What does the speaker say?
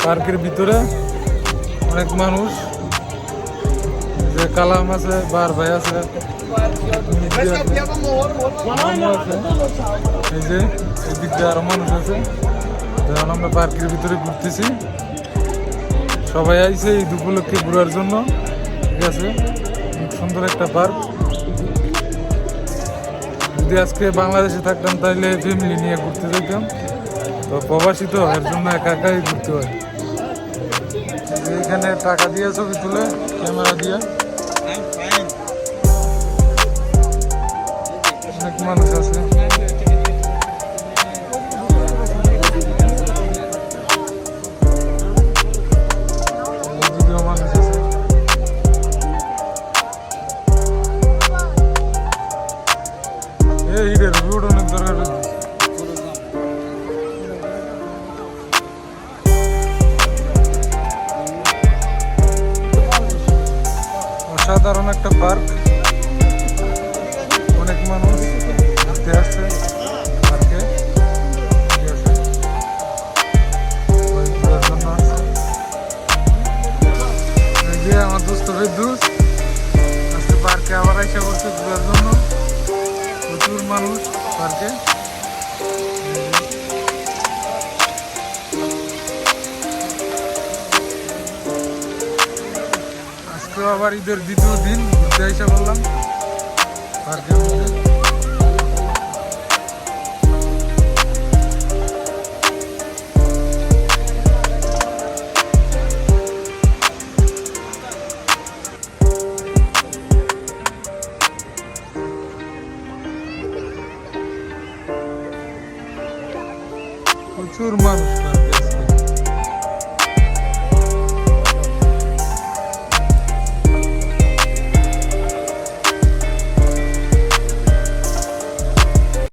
পার্কের ভিতরে অনেক মানুষ, যে কালাম আছে, বার ভাই আছে, এই যে এদিক দিয়ে আরো মানুষ আছে। যখন আমরা পার্কের ভিতরে ঘুরতেছি, সবাই আইছে এই উপলক্ষে ঘুরার জন্য। ঠিক আছে, খুব সুন্দর একটা পার্ক। যদি আজকে বাংলাদেশে থাকতাম তাহলে ফ্যামিলি নিয়ে ঘুরতে যেতাম, তো প্রবাসী তো এর জন্য একা একাই ঘুরতে হয়। এখানে টাকা দিয়ে ছবি তুলে ক্যামেরা দিয়ে অনেক মানুষ আছে। মানুষ আছে, এই হিরের রোড অনেক দরকার। অসাধারণ একটা পার্ক, অনেক মানুষ ঘুরতে আসছে পার্কে। আমার দোস্ত ফেরদৌস আজকে পার্কে আবার আইসা করছে ঘুরার জন্য। প্রচুর মানুষ পার্কে। আজকে আবার ঈদের দ্বিতীয় দিন ঘুরতে আইসা বললাম পার্কের মধ্যে।